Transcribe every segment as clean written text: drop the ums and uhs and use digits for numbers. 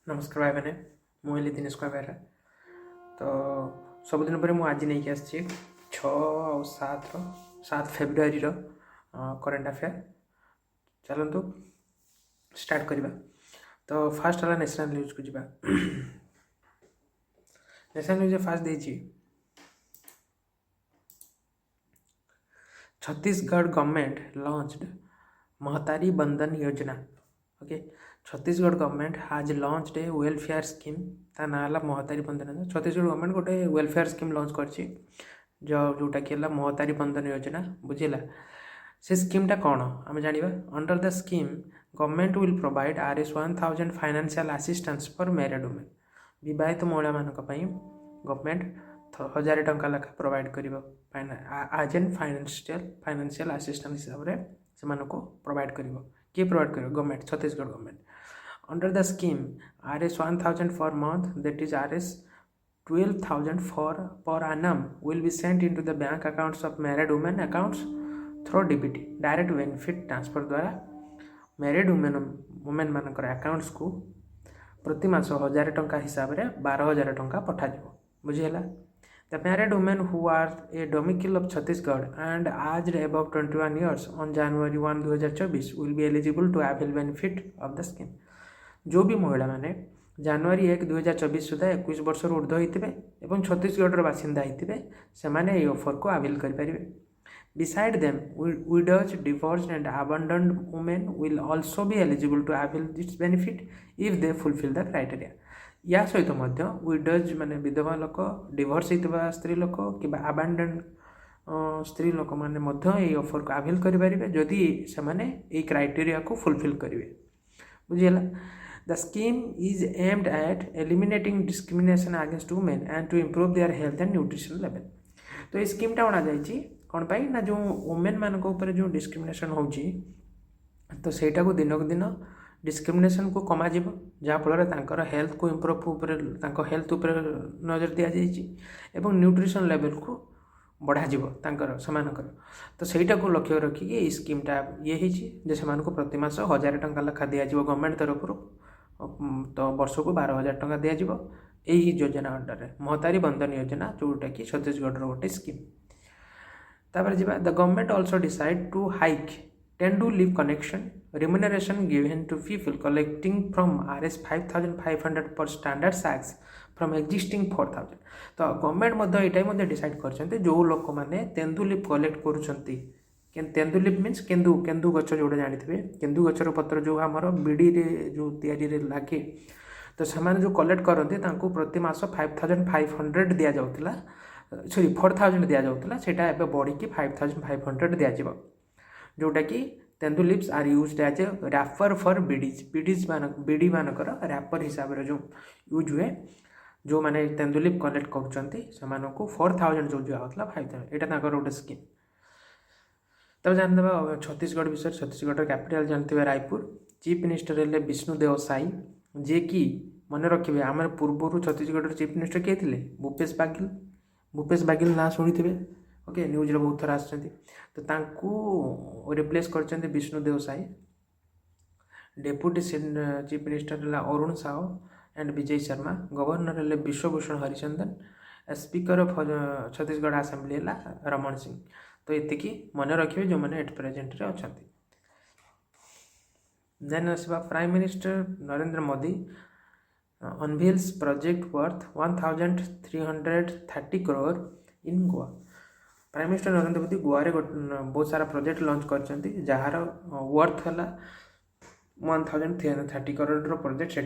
नमस्कार भाई मैंने मुझे दिनेश कहबार तो सबुदिन पर मुझे आज नहीं आसी 6 और 7 फेब्रुआरी करेन्ट अफेयर चलतु स्टार्ट करवा। तो फास्ट है नेशनल न्यूज को जीवा। नेशनल न्यूज फास्ट देती छत्तीसगढ़ गवर्नमेंट लॉन्च्ड महतारी बंधन योजना। ओके, छत्तीसगढ़ गवर्नमेंट हाज लॉन्च्ड ए वेलफेयर स्कीम ता ना महतारी बंधन। छत्तीसगढ़ गवर्नमेंट गोटे वेलफेयर स्कीम लॉन्च कर जोटा कि महतारी बंधन योजना बुझेगा। से स्कीमटा कौन आम जाना under the scheme government will provide Rs 1000 financial assistance for married women. विवाहित महिला गवर्नमेंट 1000 टंका लेखा प्रोवाइड कर आज एन फाइनेंशियल असिस्टेंस हिसाब से प्रोवाइड कर किए प्रोवाइड कर government Chhattisgarh government under the scheme Rs 1000 for month that is Rs 12,000 for per annum will be sent into the bank accounts of married women accounts through DBT direct benefit transfer द्वारा married women मानकर accounts को प्रति मास 1000 टंका हिसाब से 12,000 टंका पठा बुझीगला। The married women who are a domicile of Chhattisgarh and aged above 21 years on January 1, 2024 will be eligible to avail benefit of the scheme। जो भी महिला माने जनवरी 1, 2024 सुधा 21 वर्ष ऊर्ध होते और छत्तीसगढ़ बासिंदा होते से ऑफर को आविल करें। Beside them widows divorced and abandoned women will also be eligible to avail this benefit if they fulfil the criteria. या सहित विडोज माने विधवा लोक डिवोर्स होता स्त्री लोक कि अबंडन्ड स्त्री लोक मैंने ऑफर को आविल करें जदि से क्राइटेरिया को फुलफिल करेंगे बुझीगला। The scheme is aimed at eliminating discrimination against women and to improve their health and nutrition level। तो ये स्कीमटा अणा जाइए कौन पाई ना जो वुमेन मान जो डिस्क्रिमिनेशन हो तो सेटा को दिन को दिन डिस्क्रिमिनेशन को कमा जहाँफल हेल्थ को इम्प्रूव हेल्थ नजर दि जाइए न्यूट्रिशन लेवल को बढ़ा सेमानकर तो सहीटा को लक्ष्य रखिए स्कीमटा ये से प्रति मास 1000 टंका लेखा दि गवर्नमेंट तरफ तो वर्ष को 12,000 टंका दिज्व यही योजना अंडर महतारी बंधन योजना जोटा कि छत्तीसगढ़ गोटे स्कीम। तापर जा the government also decide to hike tendu leave connection remuneration given to people collecting from Rs 5,500 पर स्टैंडर्ड सैक्स फ्रॉम एक्जिस्टिंग 4,000। तो गवर्नमेंट ये डिसाइड कर जो लोक मैंने तेंदु लीव कलेक्ट करुँच तेंदु लीफ मीन्स केंदु गच जो जानते केंदु गचर पत्र जो आमर बीड़ी जो तैयारी लगे तो से जो कलेक्ट करते प्रति मास 5,500 दि जाऊला सॉरी 4,000 दि जाऊला सेटा एबे बढ़ी 5,500 दि जोटा कि tendu leaves are used as a wrapper for bidis बीड़ी मानकर रैपर हिसाब से जो यूज हुए जो मैंने तेंदु लीफ कलेक्ट कर 4,000 जो दिखाला 5,000 यहाँ गोटे स्कीम। तब जानते छत्तीसगढ़ विषय छत्तीसगढ़ कैपिटल जानते रायपुर चीफ मिनिस्टर हेल्ले विष्णुदेव साई जे कि मन रखिए आम पूर्वर छत्तीसगढ़ चीफ मिनिस्टर किए थे भूपेश बागिल ना शुणी ओके न्यूज बहुत थर तो रिप्लेस कर Vishnudeo Sai. Deputy chief minister है अरुण साहू एंड विजय शर्मा। गवर्नर हेल्ले Vishwabhushan Harichandan. Speaker of Chhattisgarh assembly है रमण सिंह। तो ये मन रखिए जो मैंने एट प्रेजेंट अच्छा। देन आसवा prime minister Narendra Modi unveils project worth 1,330 crore in Goa. Prime minister Narendra Modi Goa रे बहुत सारा प्रोजेक्ट लॉन्च कर जार वर्थ है 1,330 करोड़ प्रोजेक्ट से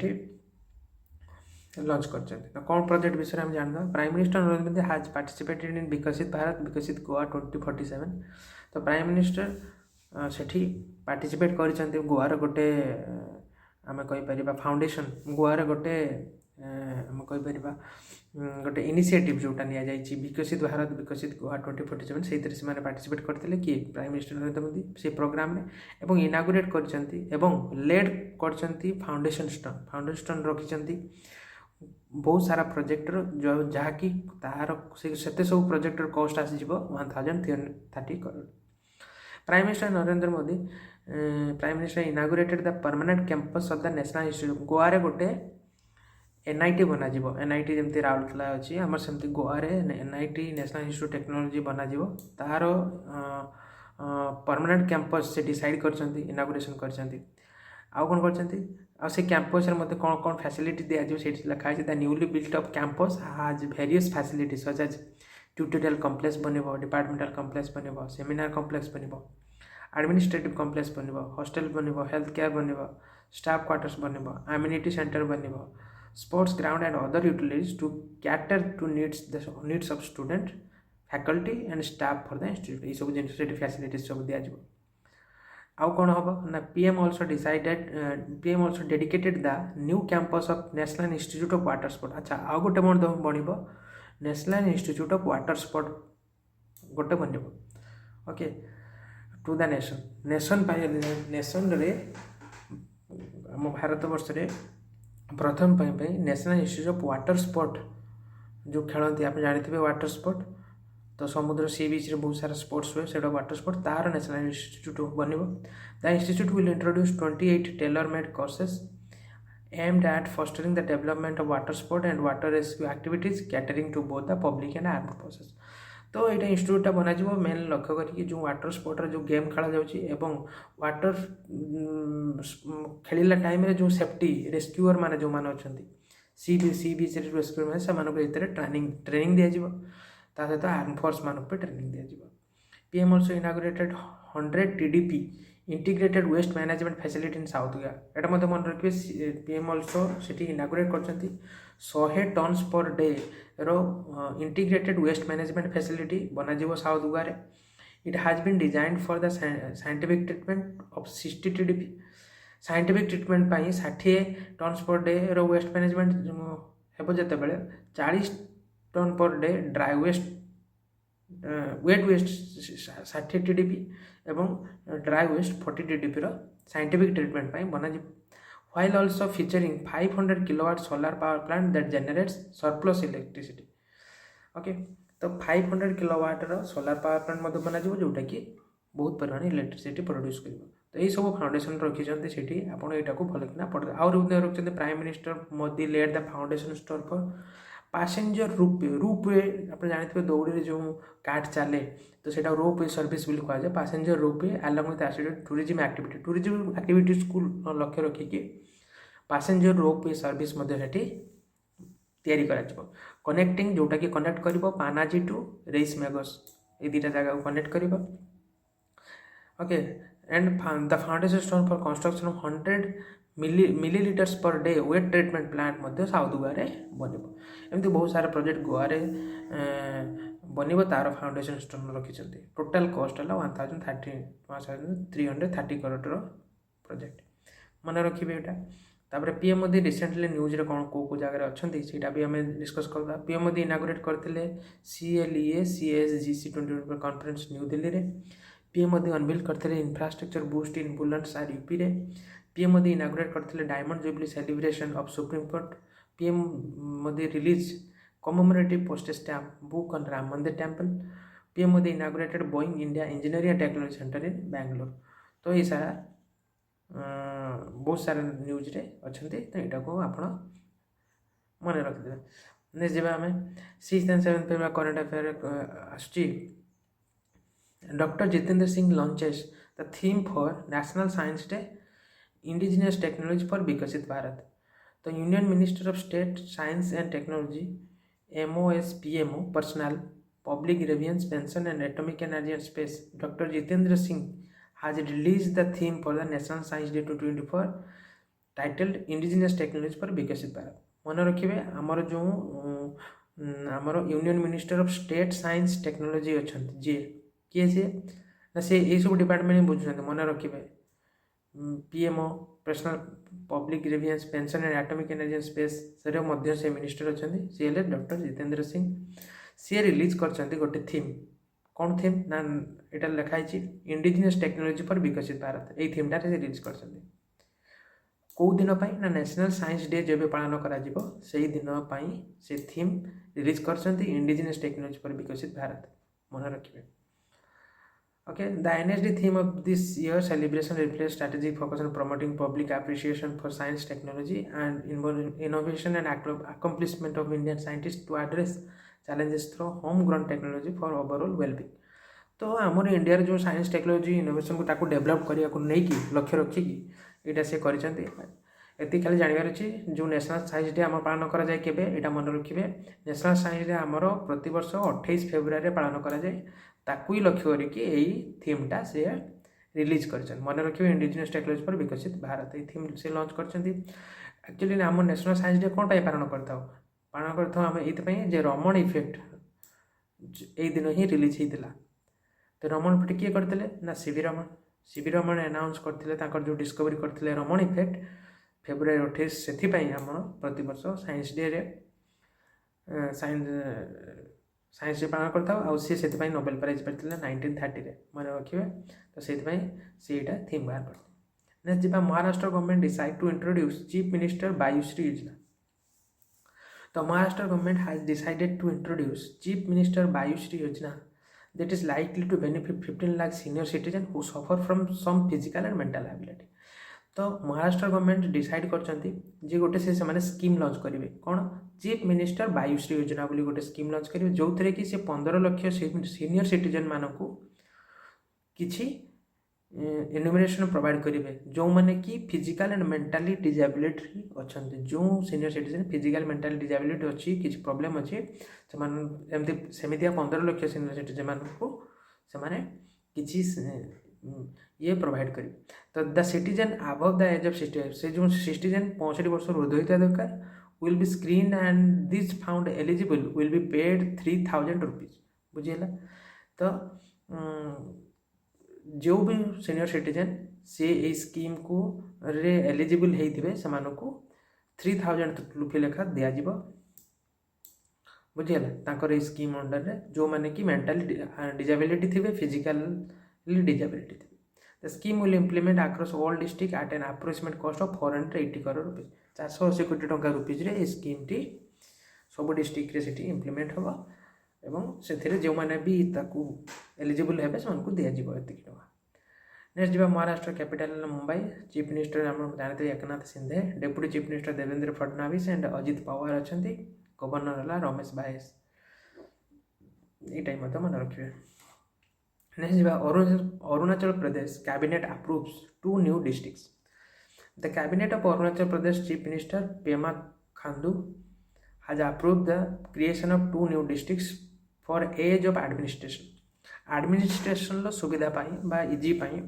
लॉन्च कर कौन प्रोजेक्ट विषय हम जानना। प्राइम मिनिस्टर नरेंद्र मोदी हाज पार्टिसिपेटेड इन विकसित भारत विकसित गोवा 2047। तो प्राइम मिनिस्टर सेठी पार्टिसिपेट कर गोवार गोटे आम कहीपर फाउंडेशन गोवार गोटे आम कहीपर गोटे इनिशिएटिव जोटा नि विकसित भारत विकसित गोवा 2047 से पार्टिसिपेट करते कि प्राइम मिनिस्टर नरेंद्र मोदी से प्रोग्राम में इनागुरेट कर लेड कर फाउंडेशन स्टोन रखी बहुत सारा प्रोजेक्टर जो जहाँकि तार से सब प्रोजेक्टर कॉस्ट आसीज 1,330 crore. Prime minister Narendra Modi prime minister inaugurated the permanent campus of the national institute Goa रे गोटे NIT बनाଯିବ NIT ଯେମିତି ରାଉରକେଲା ଅଛି ଆମର ସେମିତି ଗୋଆରେ NIT ନ୍ୟାସନାଲ୍ ଇନଷ୍ଟିଚ୍ୟୁଟ୍ ଟେକ୍ନୋଲୋଜି बनाଯିବ ତାହାର परमानेंट कैंपस से डिसाइड करछंती इनागुरेशन करछंती आउ कोन करछंती आ से कैंपस रे मते कोन कोन फैसिलिटी दिया जो सेठी लिखा है the newly built up campus has various facilities such as tutorial complex बनिबो डिपार्टमेंटल कॉम्प्लेक्स बनिबो सेमिनार कॉम्प्लेक्स बनिबो एडमिनिस्ट्रेटिव कॉम्प्लेक्स बनिबो हॉस्टल बनिबो हेल्थ केयर बनिबो स्टाफ क्वार्टर्स बनिबो एम्यूनिटी सेंटर बनिबो sports ground and other utilities to cater to needs of student faculty and staff for the institute ये सब जिन फैसिलिटीज सब दिया जाए आउ कौन हम ना PM also decided PM also dedicated the new campus of national institute of water sport अच्छा आउ गोटे बन national institute of water sport गोटे बन okay to the nation nation रे आम भारत वर्ष रे प्रथम national institute of water sport जो खेलती आप जानते वाटर स्पोर्ट तो समुद्र सी बीच रे बहुत सारा स्पोर्ट्स हुए से वाटर स्पोर्ट तार नेशनल इंस्टीट्यूट बनिबो the institute will introduce 28 tailor made courses aimed at fostering the development of water sport and water rescue activities catering to both the public and armed forces तो यहाँ इंस्टीट्यूटा बना main लक्ष्य करके जो water sport जो game खेला जाऊँ water खेलला टाइम रे जो सेफ्टी रेस्क्यूअर माने जो माने अछंती सी बीच रेस्क्यूअर माने से ट्रेनिंग दिया जाए ता सहित आर्म फोर्स मान पे ट्रेनिंग दिया PM also inaugurated 100 TDP integrated waste management facility in South Goa एटा मते मन रखिए पीएम ऑल्सो सिटी इनागुरेट करछंती 100 टन्स पर डे रो इंटीग्रेटेड वेस्ट मैनेजमेंट फैसिलिटी बना जीवो साउथ गोवा रे it has been designed for the scientific treatment of 60 TDP scientific treatment पाई 60 टन्स पर डे रो वेस्ट मैनेजमेंट हेबो जते बेले 40 ton per day dry waste wet waste 60 TDP एवं ड्राई वेस्ट 40 TDP रो scientific treatment पाई बना while also featuring 500 kilowatt solar power plant that generates surplus electricity okay तो 500 kilowatt रो solar power plant मध्य बना जोटा कि बहुत परिमाण इलेक्ट्रिसिटी प्रोड्यूस कर तो यही सब फाउंडेशन रखी सेठी आपण एटा को भल किना पड़ आउ रखते prime minister Modi laid the foundation store for passenger ropeway आप जानते दौड़ी जो कार्ड चले तो सेटा रोपवे सर्विस भी कह जाए passenger ropeway along with associated tourism activities को लक्ष्य रखिकी पैसेंजर रोपवे सर्विस तैयारी कर कनेक्टिंग जोटा कि कनेक्ट कर पानाजी टू रेस मेगस ये दुटा जगह को कनेक्ट कर okay and the foundation stone for construction of 100 millilitres per day wet treatment plant south Goa बन एमती बहुत सारा प्रोजेक्ट गोवा बन तार फाउंडेशन स्टोन रखी टोटाल कॉस्ट है 1330 करोड़ प्रोजेक्ट मन रखिए यहाँ तापर पीएम मोदी रिसेंटली न्यूज रे कौन को जगह अच्छा से भी आम डिस्कस करता पीएम मोदी इनागुरेट करते CLEA CSGC 2024 conference New Delhi रे पीएम मोदी अनवील करते infrastructure boost in Bulandshahr UP रे पीएम मोदी इनागुरेट करते diamond jubilee celebration of Supreme Court PM Modi release commemorative postage stamp book on Ram Mandir temple PM Modi inaugurated Boeing India engineering and technology centre in Bangalore तो ये सारा बहुत सारा news रे अच्छा तो यहाँ को आप मन रखिदे नेक्स्ट जब आम 6th and 7th paper current affair आसुची doctor Jitendra Singh launches the theme for national science day indigenous technology for Viksit Bharat तो union minister of state science and technology MOSPMO personnel public grievance pension and atomic energy and space doctor Jitendra Singh has released the theme for the National Science Day 2024 titled Indigenous Technology for विकसित भारत मन रखिए आमर जो आमर union minister of state science technology अच्छा जी किए सी ना से ये सब डिपार्टमेंट बुझुं मन रखिए PMO personal public grievance pension and atomic energy and space से मिनिस्टर अच्छा सी हेल्ले डॉक्टर जितेंद्र सिंह सी रिलीज कर गोटे थीम कौन थीम ना यहाँ लिखाई indigenous technology for Viksit Bharat यही थीमटा से रिलीज कर कौ दिन ना नेशनल साइंस डे जब पालन कर दिन से थीम रिलीज कर indigenous technology for Viksit Bharat मन रखिए Okay, the NSD theme of this year's celebration reflects strategic focus on promoting public appreciation for science, technology, and innovation and accomplishment of Indian scientists to address challenges through homegrown technology for overall well-being. तो आमर India जो science technology innovation को ताको develop करने को नहीं लक्ष्य रखिकी यहाँ से करती खाली जानवर अच्छी जो नेशनल साइंस डे आम पालन कराए केवे यहाँ मन रखिए नेशनल साइंस डे आमर प्रति वर्ष 28 फेब्रुआरी पालन कराए ताकू ही लक्ष्य करके थीमटा से रिलीज कर मन रखिए इंडिजिनियस टेक्नोलोजी पर विकसित भारत ये थीम से लॉन्च कर एक्चुअली आम नेशनल साइंस डे कौन पालन करता आम ये रमण इफेक्ट यही दिन ही रिलीज होता तो रमण इफेक्ट किए करते ना सीवी रमण अनाउंस करते जो डिस्कवरी करते रमण इफेक्ट फेब्रुआरी 28 से आम प्रति वर्ष साइंस डे साइंस डे पालन करता से नोबेल प्राइज पाई 1930 मन रखिए तो से थीम बाहर करते नेक्स्ट जी Maharashtra government decide to introduce chief minister Vayoshri Yojana तो Maharashtra government has decided to introduce chief minister Vayoshri Yojana that is likely to benefit 15 lakh senior citizen who suffer from some physical and mental ability. तो Maharashtra government decide करछंती जे गोटे से माने scheme launch करेंगे कौन chief minister Vayoshri योजना बोली गोटे स्कीम लॉन्च करेंगे जो थे कि से 15 लाख सीनियर सिटीजन मानक किछि इन्यूमरेशन प्रोवाइड करेंगे जो मैंने कि फिजिकल एंड मेंटली डिजेबिलिटी अच्छा जो senior citizen physical mentally disability अच्छी किसी प्रोब्लेम अच्छी सेमती 15 लाख सीनियर सिटीजन मानक किसी ये प्रोवाइड करें तो the citizen above the age of 65 से जो सिटीजन 65 वर्ष ऊर्ध्व होता दरकार will be screen and this found eligible will be paid 3000 rupees बुझीला तो जो भी सीनियर सिटीजन से ये स्कीम को रे एलिजिबल होते से 3000 रुपये लेखा दिज्व बुझीगला ये स्कीम अंडर रे जो मैंने कि मेंटली डिजेबिलिटी थे फिजिकली डिजेबिलिटी थे the scheme will implement across all district at an approximate cost of 480 crore rupees 480 कोटी टंका रुपीज रे स्कीम टी सब डिस्ट्रिक्ट रे सेठी इम्प्लीमेंट होगा एवं से जो मैंने भी ताकू एलिजिबल है से दिज्व एति टका नेक्स्ट जी Maharashtra capital Mumbai chief minister आम जानते Eknath Shinde deputy chief minister Devendra Fadnavis and Ajit Pawar अच्छा गवर्नर है रमेश बाहेश ये मन रखिए नेक्स्ट जी Arunachal Pradesh cabinet approves 2 new districts the cabinet of Arunachal Pradesh chief minister Pema Khandu has approved the creation of 2 new districts for ease of administration लो सुविधा पाई बा इजी पाई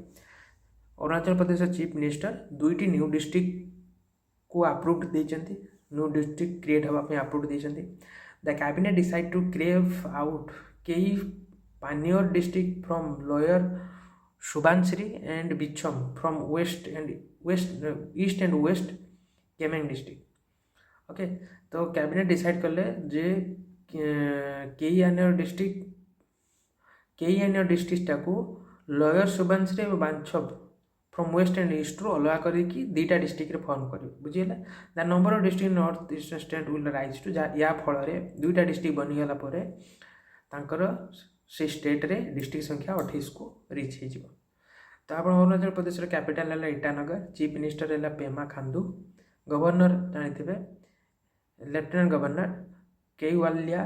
अरुणाचल प्रदेश चीफ मिनिस्टर 2टी न्यू डिस्ट्रिक्ट को अप्रूव्ड देचंती न्यू डिस्ट्रिक्ट क्रिएट हवा पे अप्रूव्ड देचंती the cabinet decide to carve out Keyi Panyor district from lower Subansiri and Bichom from east and west Kameng district okay तो कैबिनेट डिसाइड करले जे कई अन्य डिस्ट्रिक्ट टाको लोअर सुबानश्री और Bichom from west and east रू अलग करके 2टा डिस्ट्रिक्ट फॉर्म कर बुझीगला the number of district north eastern state will rise to या फल 2टा डिस्ट्रिक्ट बनीगला तांकर से स्टेट रे डिस्ट्रिक्ट संख्या 28 को रीच हो तो आप अरुणाचल प्रदेश कैपिटल है ईटानगर चीफ मिनिस्टर है पेमा खांडू गवर्नर जानी लेफ्टिनेंट गवर्नर केवालिया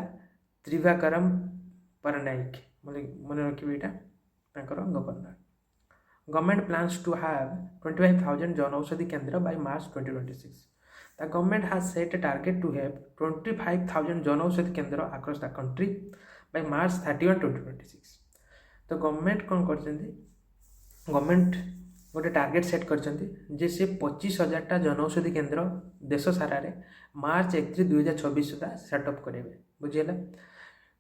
त्रिवाकरम परनाइक मन रखिए यहाँ governor government plans to have 25,000 Janaushadhi Kendra by March 2026 the government has set a target to have 25,000 Janaushadhi Kendra across the country by March 31 2026 तो गवर्नमेंट कौन कर गवर्नमेंट गोटे टार्गेट सेट कर से 25,000टा जनऔषधि केंद्र देश सारा मार्च 31 2026 सुधा सेटअप करेंगे बुझीगला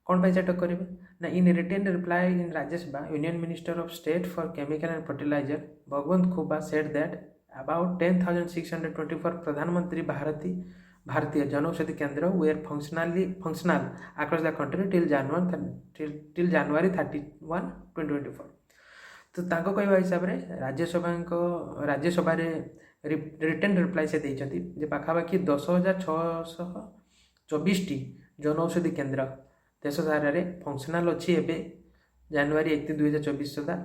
कौन पाई सेटअप करेंगे ना in written reply in Rajya Sabha union minister of state for chemical and fertiliser Bhagwanth Khuba said that about 10,624 Pradhanmantri Bhartiya Janaushadhi Kendra were functional across the country till January 31 2024 तो तांको कहवा हिसाब से राज्यसभा रिटेन रिप्लाई से देते पाखापाखि 10,624 जनऔषधि केंद्र देश सारा फंक्शनल अच्छी एवं ଜାନୁଆରୀ 31 2024 ସୁଦ୍ଧା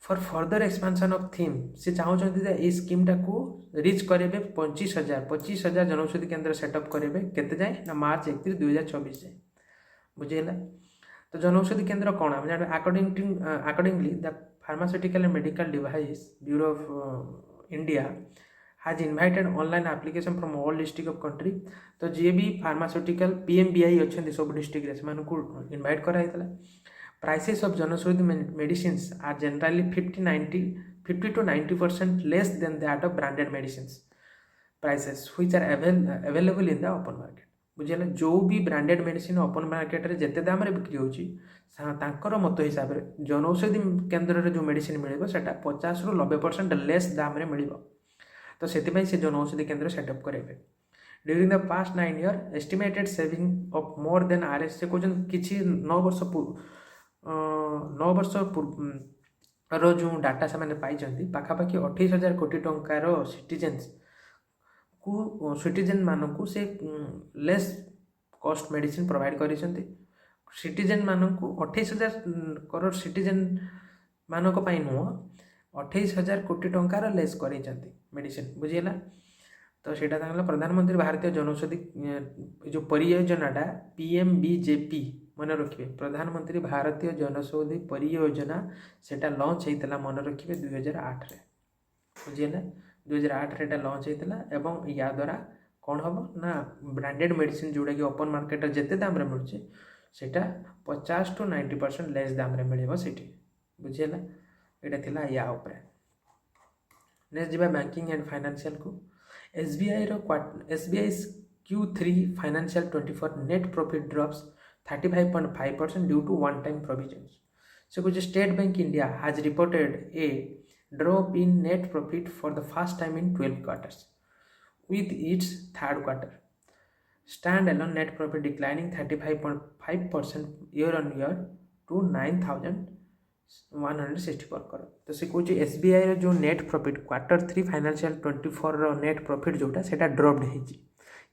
for further expansion of theme से चाहते ये स्कीमटा को रिच करेंगे 25,000 जनौषधि केन्द्र सेटअप करेंगे केते जाए ना मार्च 31 2024 जाए बुझेगा। तो जनौषधि केन्द्र कौन आम जान accordingly the pharmaceutical and medical device bureau of India has invited online application from all district of country। तो जी भी फार्मास्यूटिकल PMBI अच्छा सब डिस्ट्रिक्ट से इनवाइट कराई prices of Janaushadhi medicines are generally 50 to 90% less than that of branded medicines prices which are available in the open market। बुझेगा जो भी branded medicine open market रे जेते दाम रे बिक्री होची तांकर मत हिसाब रे जनौषधि केन्द्र रे जो मेडिसिन मिलिबो सेटा 50 रु 90% लेस दाम रे मिलिबो। तो से से जनौषधि केन्द्र सेटअप करेंगे। During the past 9 years estimated saving of more than RS से कहते किसी 9 वर्ष रो जो डाटा से पाई पाखापाखि 28,000 कोटी टंकार सिटीजेन मानू से लेस कॉस्ट मेडिसिन प्रोवाइड कर सिटीजेन मानू 28,000 करोड़ सिटीजेन मानक नुह 28,000 कोटी टंकार लेस कर मेडिसिन बुझीगला। तो सेटा प्रधानमंत्री भारतीय जनौषधि जो परियोजनाटा PMBJP मन रखिए प्रधानमंत्री भारतीय जनौषधि परियोजना सेटा लॉन्च होता मन रखिए 2008 रे बुझीगला। 2008 रे लॉन्च होता एवं या द्वारा कौन हम ना ब्रांडेड मेडिसिन जोड़ा कि ओपन मार्केट जिते दाम मिलूँ सेटा 50 to 90% लेस दाम मिले सीटी बुझीगला। यहाँ थिला या उपरे। नेक्स्ट जीवा बैंकिंग एंड फाइनेंशियल को SBI Q3 financial 24 net profit drops 35.5% due to one time provisions. So कुछ state bank India has reported a drop in net profit for the first time in 12 quarters with its third quarter stand-alone net profit declining 35.5% year on year to 9,164 crore. तो से कौन SBI रो जो net profit Q3 financial 24 रो net profit जोटा सेटा dropped होइछि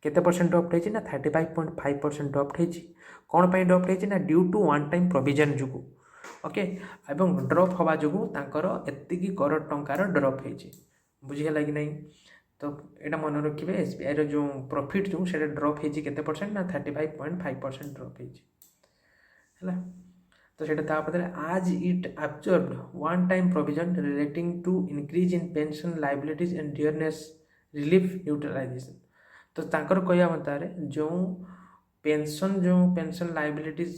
केते percent dropped होइछि ना 35.5% dropped होइछि। कौन पाई ड्रॉप्ड होइछि ना due to one time provision जुगु ओके एवं ड्रॉप हवा जुगु तांकर एतिकी करोड़ टंकार ड्रॉप होइछि बुझिगला कि नहीं। तो यहाँ मन रखिए SBI रो जो प्रॉफिट जो सेटा ड्रॉप होइछि केते परसेंट ना 35.5% ड्रॉप होइछि हैला। तो सेटा तापरे आज it absorbed one time provision relating to increase in pension liabilities and dearness relief utilisation. तो तांकर कहया मतारे जो पेंशन लायबिलिटीज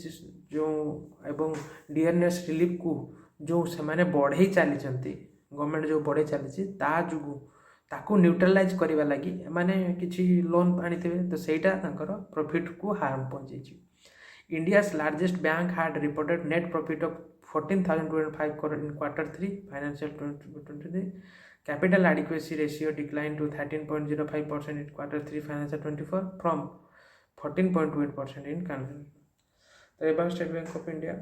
जो एवं डियरनेस रिलीफ को जो से माने बढ़े चली गवर्नमेंट जो बढ़े चली जुगु ताकू न्यूट्रलाइज करने लगी माने किसी लोन आनी तो सहीटा प्रॉफिट को हार्म पहुँचे। India's largest bank had reported net profit of 14,205 crore in Q3 financial 2023. Capital adequacy ratio declined to 13.05% in Q3 financial 24 from 14.28% in current। तो about State Bank of India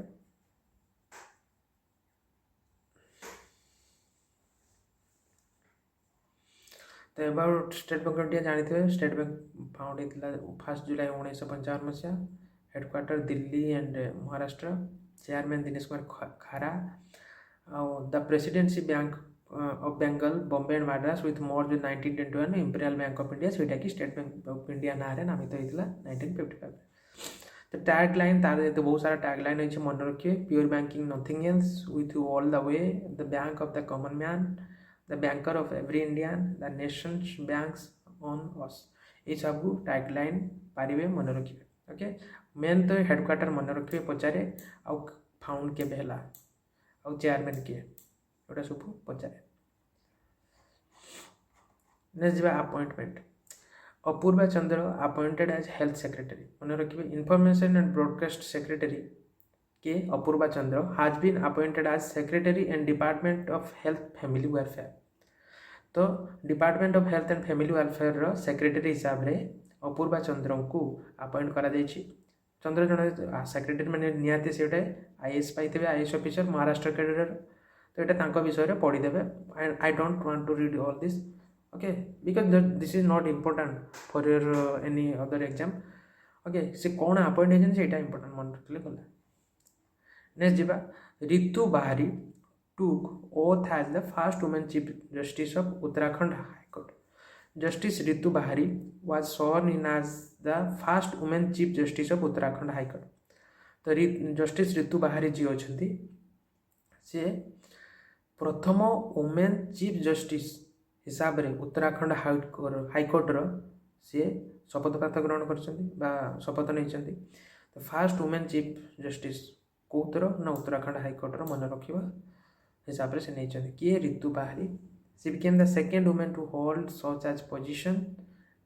तो about State Bank of India जानते state bank found होता 1 जुलाई 1955 मसीहा headquarter Delhi and Maharashtra. Chairman Dinesh Kumar Khara. The presidency bank of Bengal Bombay and Madras with more than 1921 imperial bank of India सेटा कि state bank of India ना नामित होता 1955। तो टैग लाइन तार तो बहुत सारा टैग लाइन अच्छे मन रखिए pure banking nothing else with all the way the bank of the common man the banker of every Indian the Nations banks on us ये सब टैग लाइन पारे मन रखिए ओके। मेन तो हेडक्वार्टर मन रखिए पचारे आउ फाउंड के बेहला आउ चेयरमैन किए गोटा सब पचारे। नेक्स्ट जा appointment Apurva Chandra appointed as health secretary मन रखिए इनफॉरमेशन एंड ब्रॉडकास्ट सेक्रेटरी के Apurva Chandra has been appointed as secretary and department of health family welfare. तो department of health and family welfare secretary हिसाब से अपूर्वा चंद्र को अपॉइंट करा चंद्र जन सेक्रेटरी मैंने निहाती से गोटे IAS पाई IAS ऑफिसर महाराष्ट्र कैडर। तो यहाँ विषय में पढ़ीदे I don't want to read all this okay because this is not important for your any other exam okay. से कौन अपॉइंट होती है इंपोर्टाट मन रखिले गला। नेक्स्ट जीवा Ritu Bahri took oath as the first women chief justice of Uttarakhand high court. Justice Ritu Bahri was sworn in as the first women chief justice of Uttarakhand high court. तो justice Ritu Bahri ji अच्छी सी प्रथम वुमेन चीफ जस्टिस हिसाब से उत्तराखंड हाईकोर्टर सी शपथपात ग्रहण कर शपथ नहीं। तो फास्ट वुमेन चीफ जस्टिस कौतर ना उत्तराखंड हाईकोर्टर मन रखा हिसाब से नहीं किए Ritu Bahri. She became the second women to hold such as position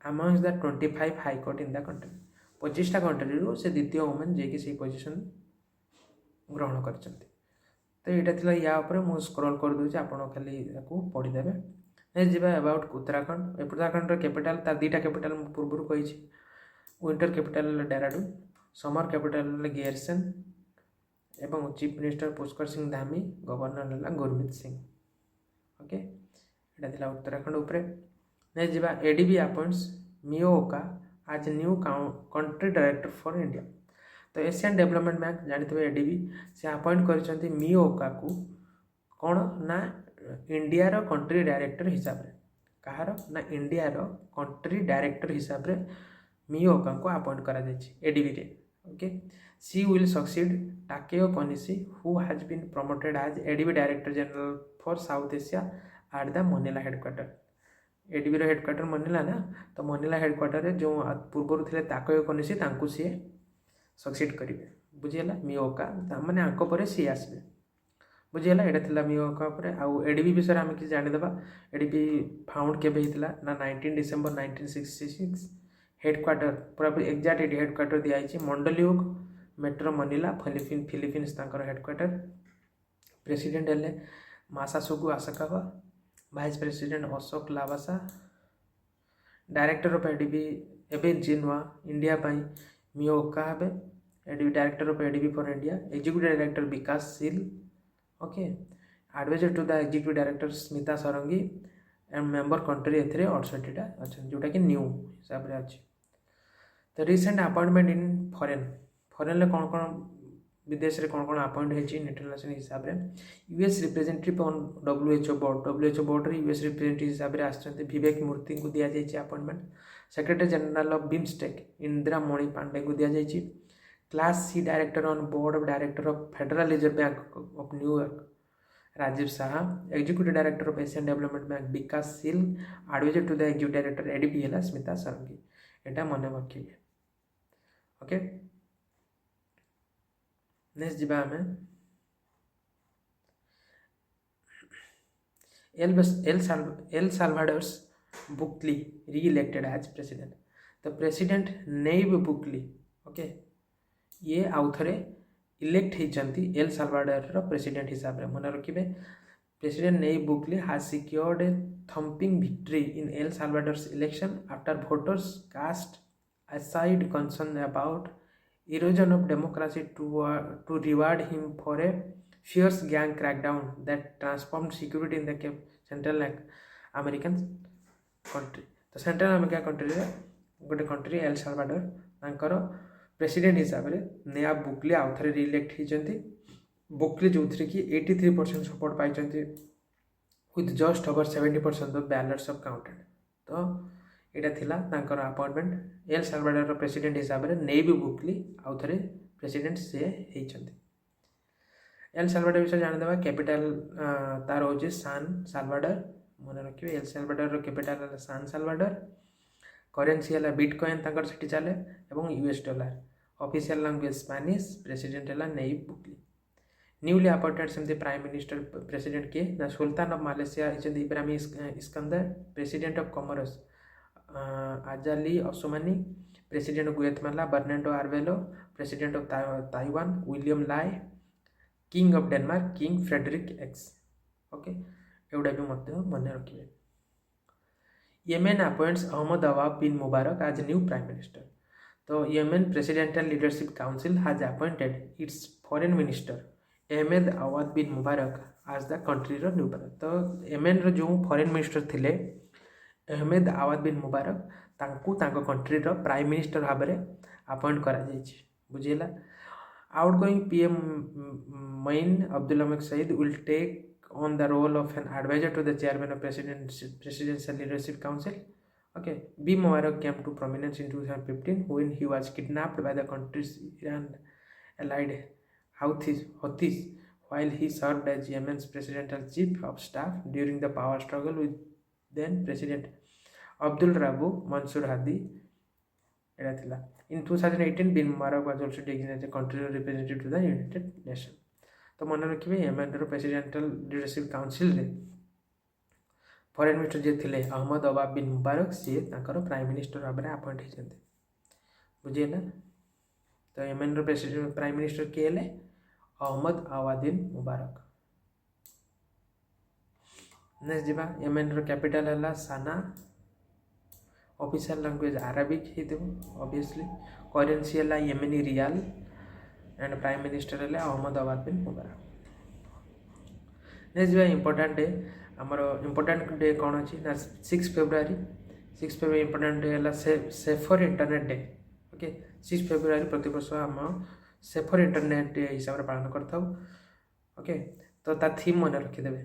amongst the 25 high court in the country. 25टा कंट्री से द्वितीय वुमेन जी कि पोजिशन ग्रहण कर। तो यहाँ थी या मुझे स्क्रॉल कर दूसरी आप खाली पढ़ीदेवे। नेक्स्ट जी अबाउट उत्तराखंड। उत्तराखंड कैपिटल तार दुईटा कैपिटल पूर्व कही। Winter capital Dehradun, summer capital Gairsain एवं chief minister Pushkar Singh Dhami, governor है गुरमीत सिंह। ओके यहाँ थी उत्तराखंड उपरे। नेक्स्ट जी ADB appoints Mio Oka as new country director for India. तो एशियन डेवलपमेंट बैंक जानते एडीबी से अपॉइंट कर मियो ओका को कौन ना इंडिया रो कंट्री डायरेक्टर हिसाब से। कहार ना इंडिया रो कंट्री डायरेक्टर हिसाब से मियो ओका को अपॉइंट करा एडीबी रे। Okay she will succeed Takeo Konishi who has been promoted as ADB director general for south Asia at the Manila headquarter. ADB रो हेडक्वार्टर मनीला ना, तो मनीला हेडक्वार्टर रे जो पूर्व थे टाकेओ कनिशी तांकु सी सक्सीड करेंगे। बुझीगला मियोका मैंने आंक पर सी आसबे। बुझीगला यहाँ थी मियोका आउ एडीबी विषय आम कि जानीदे। एडीबी फाउंड केबे होता ना 19 डिसेम्बर 1966। हेडक्वार्टर पूरा एक्जाक्ट हेडक्वार्टर दिखाई मंडलियोग मेट्रो मनीला फिलिपिन्स तांकर हेडक्वार्टर। प्रेसिडेंट हेले Masatsugu Asakawa, vice president Ashok Lavasa. Director of ADB एवं जी नुआ इंडिया मियोका हे ADB director of ADB for India. Executive director Vikas Sil. Okay advisor to the executive director Smita Sarangi and member country एथरे 68टा अच्छा जोटा कि न्यू हिसाब से अच्छी। तो रिसेंट अपॉइंटमेंट इन फॉरेन कौन कौन विदेश में कौन कौन अपॉइंट होती इंटरनेशनल हिसाब से। US representative on WHO board रे यूएस रिप्रेजेंटेटिव हिसाब से आसते विवेक मूर्ति को दि जाए appointment. Secretary general of BIMSTEC Indira Mani Pandey को दि जाए। Class C director on board of director of federal reserve bank of New York Rajiv Saha. Executive director of Asian development bank Vikas Sil. Advisor to the executive director ADB है स्मिता सरंगी। यहाँ मन रखिए। ओके नेक्स्ट जी आम L Salvador's Bukele reelected as president. तो president Nayib Bukele okay ये आउ थे elect होती एल साल्वाडोर प्रेसिडेंट हिसाब से। मन रखिए president Nayib Bukele has secured a thumping victory in El Salvador's election after voters cast aside concern about erosion of democracy to reward him for a fierce gang crackdown that transformed security in the Central American country। तो central America country गोटे country El Salvador तांकर president हिसाब से नेया बुक्ली आउ थे रिइलेक्ट होती। बुक्ली जो थी कि 83% सपोर्ट पाई with just over 70% of ballots of counted. तो यहाँ थिला तांकर अपॉइंटमेंट एल साल्वाडोर प्रेसिडेंट हिसाब से नेइब बुक्ली आउ थे प्रेसिडेंट से होती। एल साल्वाडोर विषय जानीदे कैपिटल तार हूँ सान साल्वाडोर। मन रखिए एल साल्वाडोर कैपिटल है सान साल्वाडोर। करेन्सी है बिटकॉइन तांकर सेठी चले और US dollar. Official language Spanish. President है नेइब बुक्ली। न्यूली अपॉइंटेड सेमती प्राइम मिनिस्टर प्रेसिडेंट किए ना सुल्तान ऑफ मालेशिया होती Ibrahim Iskandar. President of Comoros Azali Assoumani. President Guatemala Bernardo Arevalo. President of Taiwan William Lai. King of Denmark king Frederik X. Okay एवढा भी मत मन रखिए। Yemen appoints Ahmed Awad bin Mubarak as new prime minister. तो Yemen presidential leadership council has appointed it's foreign minister Ahmed Awad bin Mubarak as the country रो new. तो Yemen रो जो फॉरेन मिनिस्टर थिले अहमद अवाब बिन मुबारक तांको country रो prime minister भाव में appoint करा जायछि। बुझिला Outgoing PM Main Abdul Hamid Said will take on the role of an advisor to the chairman of Presidential Leadership Council. Okay, B. Mubarak came to prominence in 2015 when he was kidnapped by the country's Iran allied Houthis while he served as Yemen's presidential chief of staff during the power struggle with then President Abdul Rabu Mansur Hadi. In 2018, Bin Mubarak was also designated as a country representative to the United Nations. तो मन रखिए येमेनर presidential leadership council रे foreign minister जे थिले Ahmad Awad bin मुबारक सी ताकर prime minister भाव में appoint होइछन्ते बुझिएला। तो येमेनर president prime minister किए हेले Ahmad Awad bin Mubarak. Next जीवा येमेनर कैपिटल है साना, ऑफिशियल लैंग्वेज अरबिक हेतु ऑब्वियसली, करेंसी है Yemeni rial and prime minister है Ahmed Awad bin Mubarak. Next जीवा इंपोर्टेंट डे आमर इंपोर्टेंट डे कौन अच्छी ना 6 फेब्रुआरी इंपोर्टेंट डे है safer internet day. Okay 6 February प्रति वर्ष आम सेफर इंटरनेट डे हिसाब से पालन करता। ओके तो ता थीम मन रखिदेवे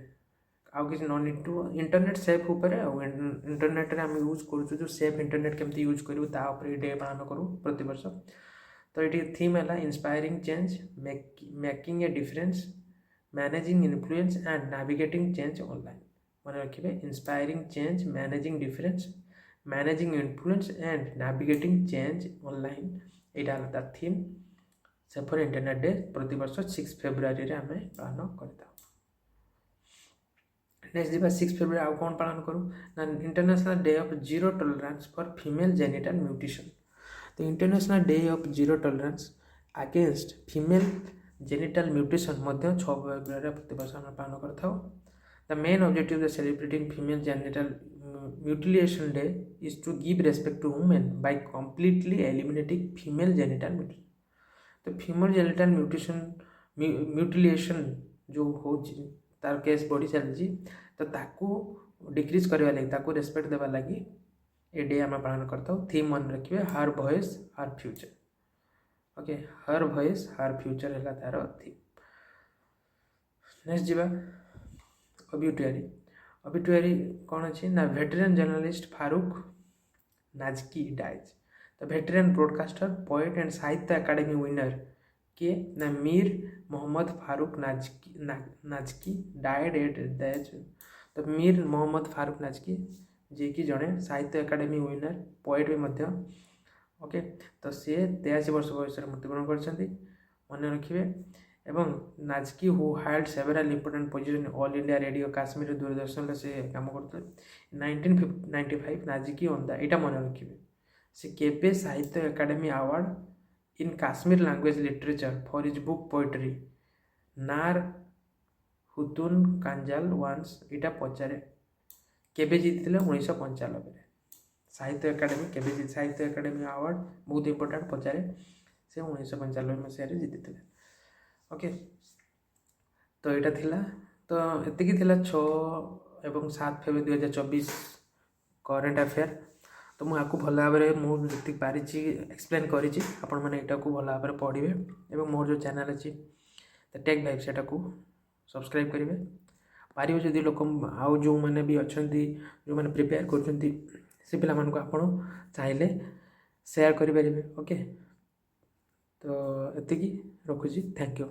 आउ कि no need to internet safe उपर इंटरनेट रे हम यूज करूँ जो सेफ इंटरनेट केमती यूज करूँ ता ऊपर डे पालन करूँ प्रति वर्ष। तो ये थीम है inspiring change making a difference managing influence and navigating change online. मन रखिए inspiring change managing difference managing influence and navigating change online यहाँ तार थीम सेफर इंटरनेट डे प्रति वर्ष 6 फेब्रुआरी आम पालन करता। नेक्स्ट जी 6 फेब्रुआरी आउ कौन पालन करूँ ना international day of zero tolerance for female genital mutation. तो international day of zero tolerance against female genital mutation 6 February प्रति वर्ष आम पालन करता। The main objective of celebrating female genital mutilation day is to give respect to women by completely eliminating female genital mutation. तो female genital mutilation जो हो तार case बढ़ी चलती तो ताकू डिक्रीज करवा लगी ताकू रेस्पेक्ट देवा लगी ये डे आम पालन करता। थीम मन रखिए her voice her future. Okay her voice her future है तार थीम। नेक्स्ट जीवा ऑब्यूटरी कौन अच्छी ना veteran journalist Farooq Nazki dies. तो veteran broadcaster poet and Sahitya academy winner के ना Mir Mohammad Farooq Nazki died at the age. तो मीर मोहम्मद फारूक नाजकी जी की जड़े साहित्य एकेडमी विनर पोएट भी मध्य। ओके तो सी 83 वर्ष बयस मृत्युवरण कर मन रखिए। एवं Nazki who held several important position all India radio Kashmir Doordarshan से काम करते 1995 नाजकी अंदा यहाँ मन रखिए से केबे साहित्य academy award in Kashmir language literature for his book poetry नार हुतुन कांजाल वंस यहाँ पचारे केबे जीति 1995 साहित्य एकेडमी केबे साहित्य एकेडमी अवार्ड बहुत इंपोर्टेंट पचारे से 1995 मसीह जीति। ओके तो यहाँ थिला तो एतिकी थिला 6 एवं 7 फेब्रुआरी 2024 करेन्ट अफेयर। तो मुझे आपको भल भाव में मुझे पारी एक्सप्लेन करी आपण मैंने यहाँ को भल भाव में पढ़े और मोर जो चैनल अच्छी टेक भाइब से सब्सक्राइब करेंगे पारे जदि लोक आउ जो मैंने भी अच्छा जो मैंने प्रिपेयर कर पिला मानक आपण चाहिए शेयर करें। ओके तो एतिकी रखुची थैंक यू।